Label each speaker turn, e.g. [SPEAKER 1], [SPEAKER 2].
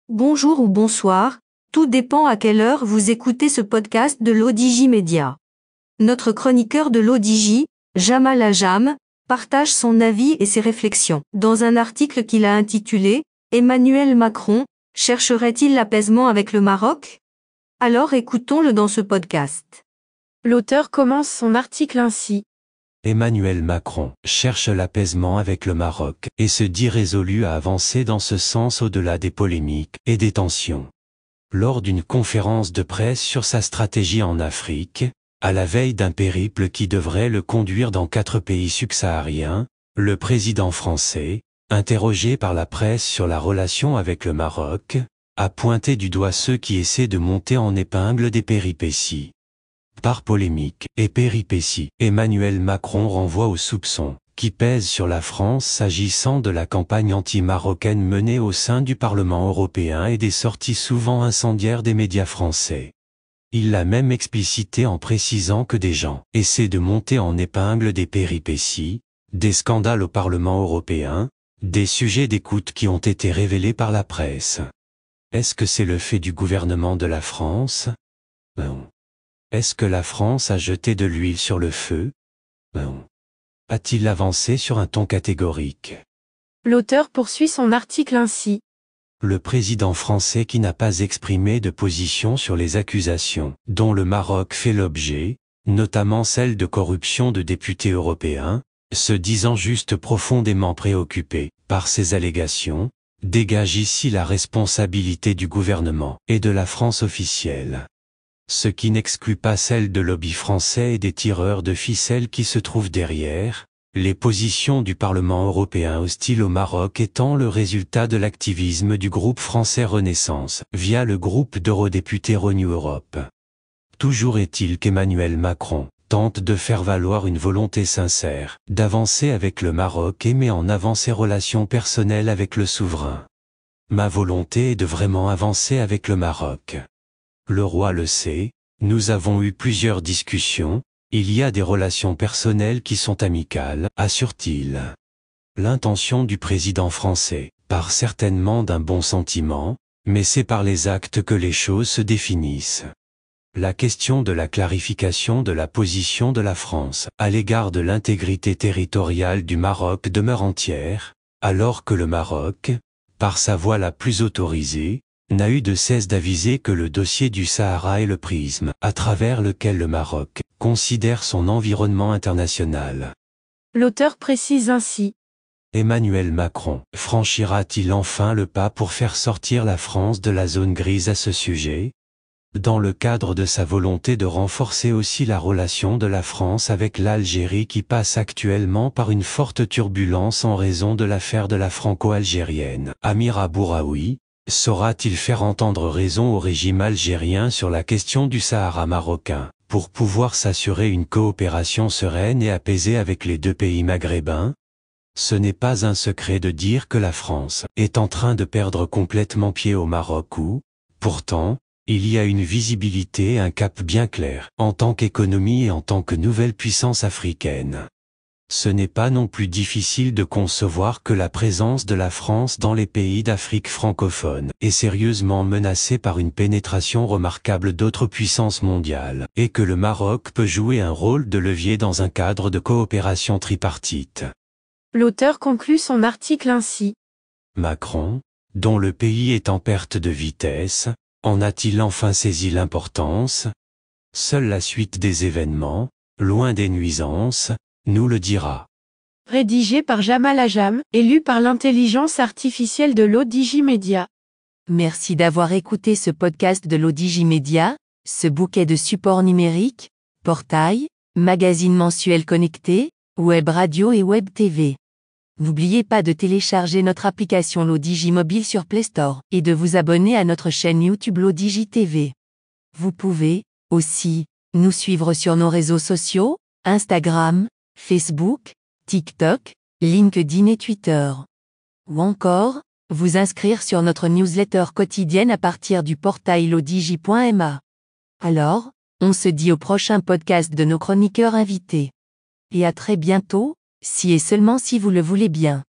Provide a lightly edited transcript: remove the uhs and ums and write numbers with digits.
[SPEAKER 1] Bonjour ou bonsoir, tout dépend à quelle heure vous écoutez ce podcast de l'ODJ Média. Notre chroniqueur de l'ODJ, Jamal Ajam, partage son avis et ses réflexions. Dans un article qu'il a intitulé « Emmanuel Macron, chercherait-il l'apaisement avec le Maroc ?» Alors écoutons-le dans ce podcast.
[SPEAKER 2] L'auteur commence son article ainsi.
[SPEAKER 3] Emmanuel Macron cherche l'apaisement avec le Maroc et se dit résolu à avancer dans ce sens au-delà des polémiques et des tensions. Lors d'une conférence de presse sur sa stratégie en Afrique, à la veille d'un périple qui devrait le conduire dans 4 pays subsahariens, le président français, interrogé par la presse sur la relation avec le Maroc, a pointé du doigt ceux qui essaient de monter en épingle des péripéties. Par polémique et péripéties, Emmanuel Macron renvoie aux soupçons qui pèsent sur la France s'agissant de la campagne anti-marocaine menée au sein du Parlement européen et des sorties souvent incendiaires des médias français. Il l'a même explicité en précisant que des gens essaient de monter en épingle des péripéties, des scandales au Parlement européen, des sujets d'écoute qui ont été révélés par la presse. Est-ce que c'est le fait du gouvernement de la France? Non. Est-ce que la France a jeté de l'huile sur le feu? Non. A-t-il avancé sur un ton catégorique?
[SPEAKER 2] L'auteur poursuit son article ainsi.
[SPEAKER 3] Le président français qui n'a pas exprimé de position sur les accusations dont le Maroc fait l'objet, notamment celle de corruption de députés européens, se disant juste profondément préoccupé par ces allégations, dégage ici la responsabilité du gouvernement et de la France officielle. Ce qui n'exclut pas celle de lobby français et des tireurs de ficelles qui se trouvent derrière, les positions du Parlement européen hostile au Maroc étant le résultat de l'activisme du groupe français Renaissance, via le groupe d'eurodéputés Renew Europe. Toujours est-il qu'Emmanuel Macron tente de faire valoir une volonté sincère d'avancer avec le Maroc et met en avant ses relations personnelles avec le souverain. Ma volonté est de vraiment avancer avec le Maroc. Le roi le sait, nous avons eu plusieurs discussions, il y a des relations personnelles qui sont amicales, assure-t-il. L'intention du président français part certainement d'un bon sentiment, mais c'est par les actes que les choses se définissent. La question de la clarification de la position de la France à l'égard de l'intégrité territoriale du Maroc demeure entière, alors que le Maroc, par sa voix la plus autorisée, n'a eu de cesse d'aviser que le dossier du Sahara est le prisme à travers lequel le Maroc considère son environnement international.
[SPEAKER 2] L'auteur précise ainsi.
[SPEAKER 3] Emmanuel Macron franchira-t-il enfin le pas pour faire sortir la France de la zone grise à ce sujet? Dans le cadre de sa volonté de renforcer aussi la relation de la France avec l'Algérie qui passe actuellement par une forte turbulence en raison de l'affaire de la franco-algérienne, Amir Abouraoui, saura-t-il faire entendre raison au régime algérien sur la question du Sahara marocain, pour pouvoir s'assurer une coopération sereine et apaisée avec les 2 pays maghrébins? Ce n'est pas un secret de dire que la France est en train de perdre complètement pied au Maroc où, pourtant, il y a une visibilité et un cap bien clair, en tant qu'économie et en tant que nouvelle puissance africaine. Ce n'est pas non plus difficile de concevoir que la présence de la France dans les pays d'Afrique francophone est sérieusement menacée par une pénétration remarquable d'autres puissances mondiales, et que le Maroc peut jouer un rôle de levier dans un cadre de coopération tripartite.
[SPEAKER 2] L'auteur conclut son article ainsi.
[SPEAKER 3] Macron, dont le pays est en perte de vitesse, en a-t-il enfin saisi l'importance? Seule la suite des événements, loin des nuisances, nous le dira.
[SPEAKER 2] Rédigé par Jamal Ajam, et lu par l'intelligence artificielle de l'ODJ Média.
[SPEAKER 1] Merci d'avoir écouté ce podcast de l'ODJ Média, ce bouquet de supports numériques, portail, magazine mensuel connecté, web radio et web TV. N'oubliez pas de télécharger notre application l'ODJ Mobile sur Play Store et de vous abonner à notre chaîne YouTube l'ODJ TV. Vous pouvez, aussi, nous suivre sur nos réseaux sociaux, Instagram, Facebook, TikTok, LinkedIn et Twitter. Ou encore, vous inscrire sur notre newsletter quotidienne à partir du portail lodj.ma. Alors, on se dit au prochain podcast de nos chroniqueurs invités. Et à très bientôt, si et seulement si vous le voulez bien.